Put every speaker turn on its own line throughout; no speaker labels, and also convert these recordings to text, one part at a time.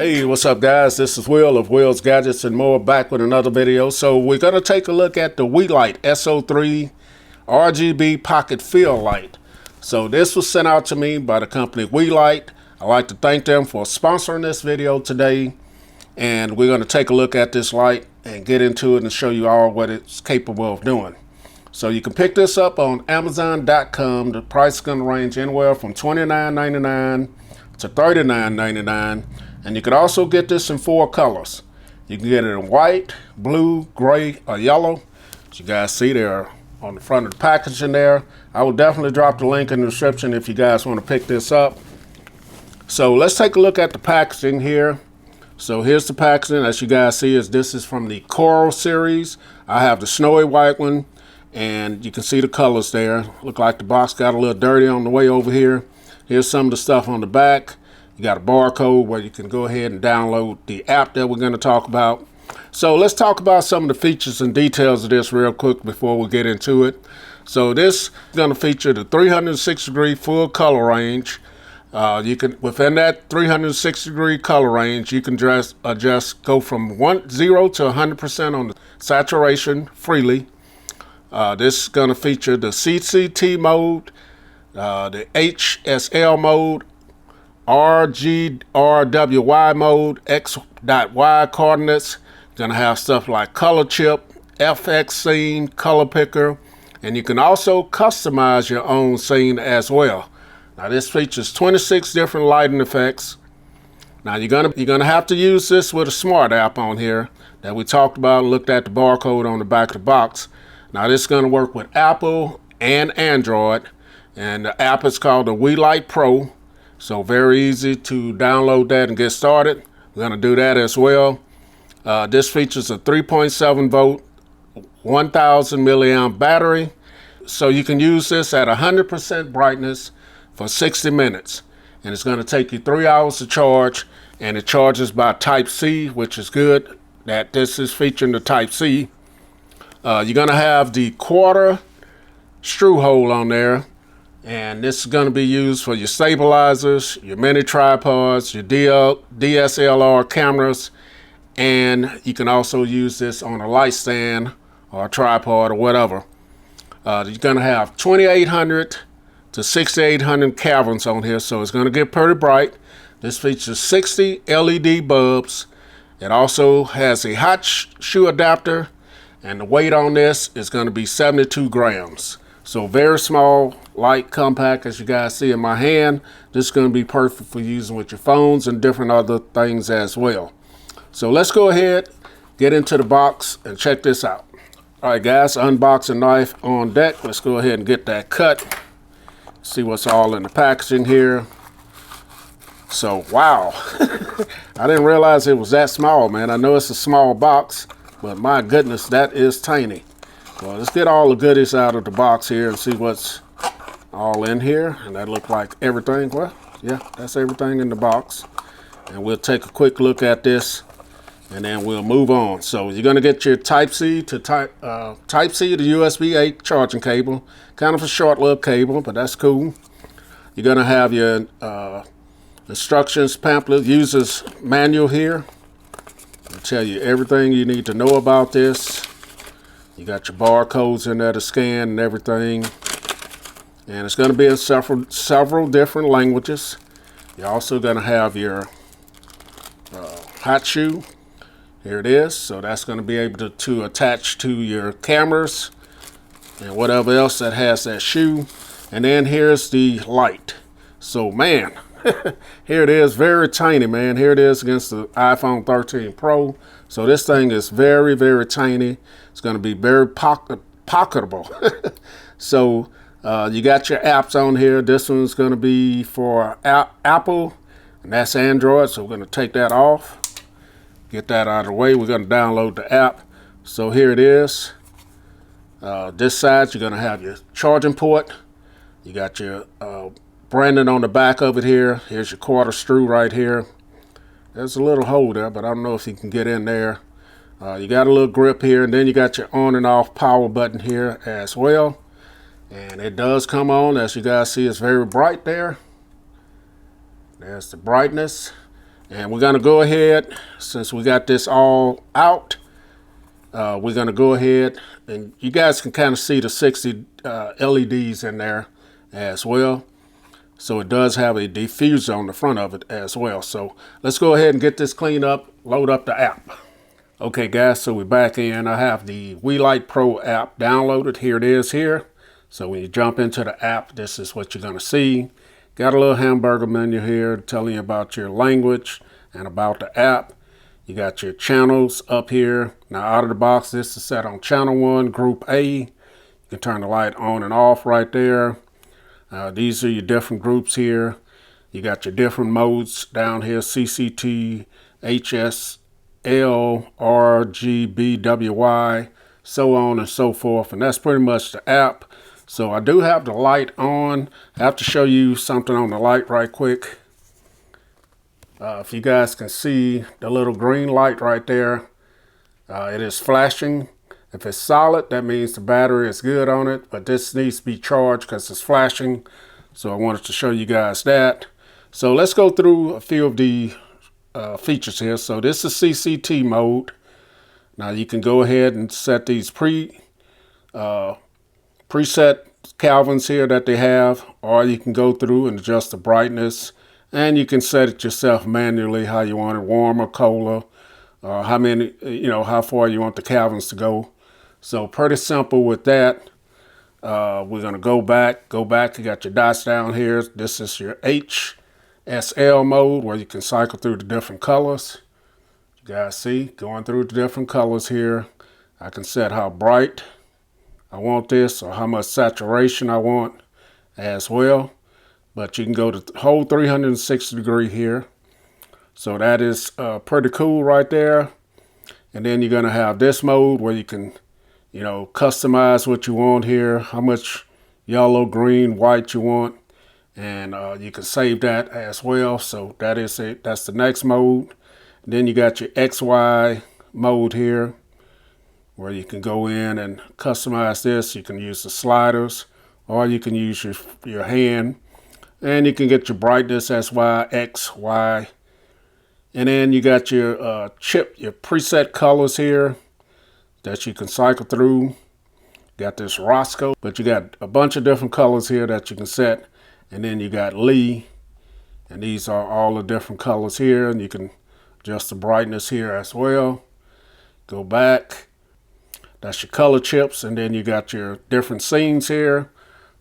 Hey, what's up guys? This is Will of Will's Gadgets and More, back with another video. So we're going to take a look at the Weeylite S03 RGB pocket fill light. So this was sent out to me by the company Weeylite. I'd like to thank them for sponsoring this video today. And we're going to take a look at this light and get into it and show you all what it's capable of doing. So you can pick this up on Amazon.com. The price is going to range anywhere from $29.99 to $39.99. And you can also get this in 4 colors. You can get it in white, blue, gray, or yellow. As you guys see there on the front of the packaging there. I will definitely drop the link in the description if you guys want to pick this up. So let's take a look at the packaging here. So here's the packaging. As you guys see, this is from the Coral series. I have the snowy white one, and you can see the colors there. Look like the box got a little dirty on the way over here. Here's some of the stuff on the back. You got a barcode where you can go ahead and download the app that we're going to talk about. So let's talk about some of the features and details of this real quick before we get into it. So this is going to feature the 360-degree full color range. You can, within that 360-degree color range, you can adjust, go from 0 to 100% on the saturation freely. This is going to feature the CCT mode, the HSL mode, RGRWY mode, X.Y coordinates. Going to have stuff like color chip, FX scene, color picker, and you can also customize your own scene as well. Now this features 26 different lighting effects. Now you're gonna have to use this with a smart app on here that we talked about and looked at the barcode on the back of the box. Now this is going to work with Apple and Android, and the app is called the Weeylite Pro. So very easy to download that and get started. We're going to do that as well. This features a 3.7 volt, 1000 milliamp battery. So you can use this at 100% brightness for 60 minutes. And it's going to take you 3 hours to charge. And it charges by Type-C, which is good that this is featuring the Type-C. You're going to have the quarter screw hole on there. And this is going to be used for your stabilizers, your mini tripods, your DSLR cameras, and you can also use this on a light stand or a tripod or whatever. You're going to have 2800 to 6800 kelvins on here, so it's going to get pretty bright. This features 60 LED bulbs. It also has a hot shoe adapter, and the weight on this is going to be 72 grams. So very small, light, compact, as you guys see in my hand. This is going to be perfect for using with your phones and different other things as well. So let's go ahead, get into the box and check this out. All right guys, unboxing knife on deck. Let's go ahead and get that cut. See what's all in the packaging here. So wow, I didn't realize it was that small, man. I know it's a small box, but my goodness, that is tiny. Well, let's get all the goodies out of the box here and see what's all in here. And that looked like everything. Well, yeah, that's everything in the box. And we'll take a quick look at this and then we'll move on. So you're going to get your Type-C to Type-C to USB-A charging cable. Kind of a short little cable, but that's cool. You're going to have your instructions pamphlet, user's manual here. It'll tell you everything you need to know about this. You got your barcodes in there to scan and everything. And it's going to be in several different languages. You're also going to have your hot shoe. Here it is. So that's going to be able to attach to your cameras and whatever else that has that shoe. And then here's the light. So man, here it is, very tiny, man. Here it is against the iPhone 13 Pro. So this thing is very, very tiny. It's going to be very pocketable. So you got your apps on here. This one's going to be for Apple, and that's Android. So we're going to take that off. Get that out of the way. We're going to download the app. So here it is. This side, you're going to have your charging port. You got your branding on the back of it here. Here's your quarter screw right here. There's a little hole there, but I don't know if you can get in there. You got a little grip here, and then you got your on and off power button here as well. And it does come on. As you guys see, it's very bright there. There's the brightness. And we're going to go ahead, since we got this all out, we're going to go ahead, and you guys can kind of see the 60 LEDs in there as well. So it does have a diffuser on the front of it as well. So let's go ahead and get this cleaned up, load up the app. Okay guys, so we're back in. I have the Weeylite Pro app downloaded. Here it is here. So when you jump into the app, this is what you're going to see. Got a little hamburger menu here telling you about your language and about the app. You got your channels up here. Now out of the box, this is set on channel 1, group A. You can turn the light on and off right there. These are your different groups here. You got your different modes down here, CCT, HS, L, RGB, WY, so on and so forth. And that's pretty much the app. So I do have the light on. I have to show you something on the light right quick. If you guys can see the little green light right there, it is flashing. If it's solid, that means the battery is good on it, but this needs to be charged because it's flashing. So I wanted to show you guys that. So let's go through a few of the features here. So this is CCT mode. Now you can go ahead and set these preset Kelvins here that they have, or you can go through and adjust the brightness, and you can set it yourself manually how you want it, warm or colder, how many, how far you want the Kelvins to go. So pretty simple with that. We're gonna go back. You got your dots down here. This is your HSL mode where you can cycle through the different colors. You guys see, going through the different colors here. I can set how bright I want this or how much saturation I want as well. But you can go to the whole 360 degree here. So that is pretty cool right there. And then you're gonna have this mode where you can customize what you want here, how much yellow, green, white you want, and you can save that as well. So that is it. That's the next mode. And then you got your XY mode here, where you can go in and customize this. You can use the sliders, or you can use your hand, and you can get your brightness SY, X, Y, and then you got your your preset colors here that you can cycle through. Got this Roscoe, but you got a bunch of different colors here that you can set. And then you got Lee, and these are all the different colors here, and you can adjust the brightness here as well. Go back, that's your color chips, and then you got your different scenes here.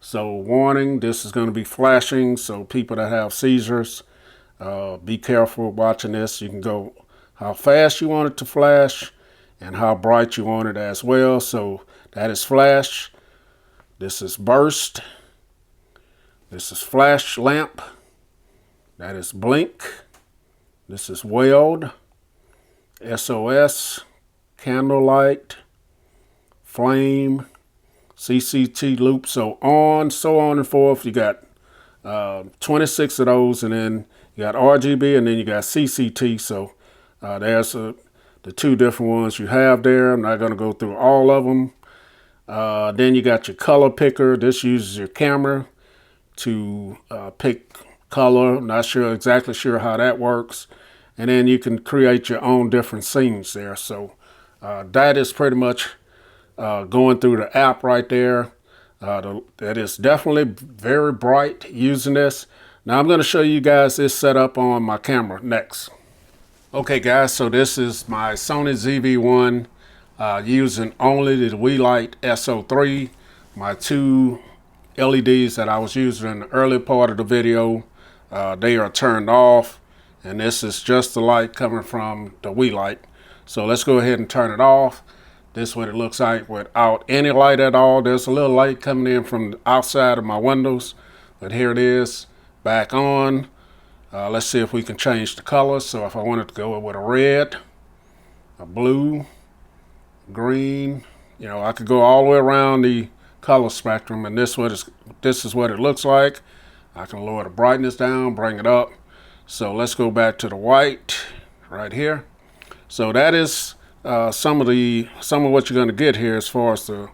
So warning, this is going to be flashing, so people that have seizures, be careful watching this. You can go how fast you want it to flash and how bright you want it as well. So that is flash. This is burst. This is flash lamp. That is blink. This is weld. SOS. Candlelight. Flame. CCT loop. So on and forth. You got 26 of those, and then you got RGB, and then you got CCT. So there's the two different ones you have there. I'm not going to go through all of them. Then you got your color picker. This uses your camera to pick color. I'm not exactly sure how that works. And then you can create your own different scenes there. So that is pretty much going through the app right there. That is definitely very bright using this. Now I'm going to show you guys this setup on my camera next. Okay guys, so this is my Sony ZV-1 using only the Weeylite S03. My two LEDs that I was using in the early part of the video, they are turned off, and this is just the light coming from the Weeylite. So let's go ahead and turn it off. This is what it looks like without any light at all. There's a little light coming in from the outside of my windows, but here it is back on. Let's see if we can change the colors. So if I wanted to go with a red, a blue, green, I could go all the way around the color spectrum, and this is what it looks like. I can lower the brightness down, bring it up. So let's go back to the white right here. So that is some of what you're going to get here as far as the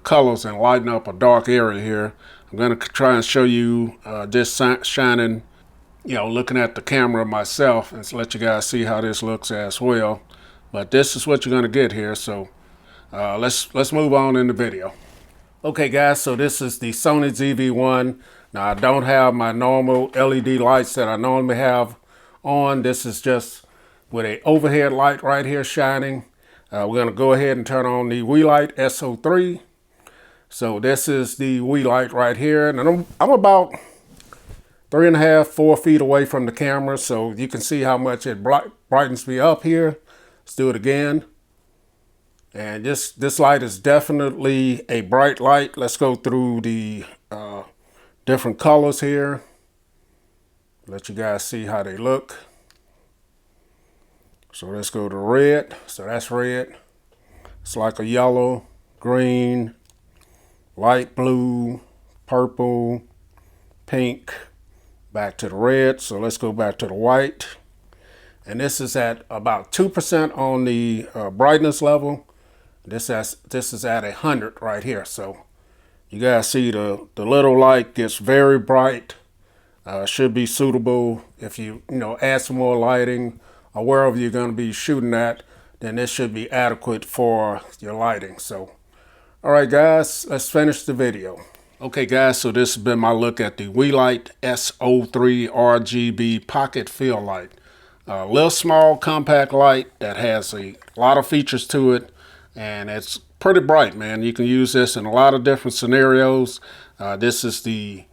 colors and lighting up a dark area here. I'm going to try and show you this shining looking at the camera myself and to let you guys see how this looks as well. But this is what you're going to get here. So let's move on in the video. Okay guys, so this is the Sony ZV-1. Now I don't have my normal LED lights that I normally have on. This is just with a overhead light right here shining. We're going to go ahead and turn on the Weeylite S03. So this is the Weeylite right here, and I'm about 3.5, 4 feet away from the camera, so you can see how much it brightens me up here. Let's do it again. And this light is definitely a bright light. Let's go through the different colors here. Let you guys see how they look. So let's go to red. So that's red. It's like a yellow, green, light blue, purple, pink, back to the red. So let's go back to the white. And this is at about 2% on the brightness level. This is at 100 right here. So you guys see the little light gets very bright. Should be suitable if you add some more lighting or wherever you're going to be shooting at, then this should be adequate for your lighting. So all right guys, let's finish the video. Okay guys, so this has been my look at the Weeylite S03 RGB pocket fill light. A little small compact light that has a lot of features to it, and it's pretty bright, man. You can use this in a lot of different scenarios. This is the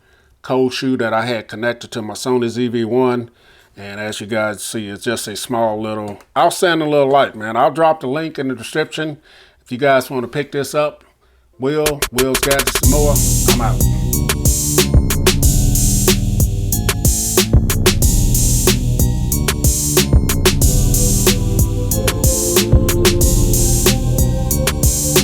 cold shoe that I had connected to my Sony ZV-1, and as you guys see, it's just a small little outstanding little light, man. I'll drop the link in the description if you guys want to pick this up. Will's Gadgets and More. I'm out.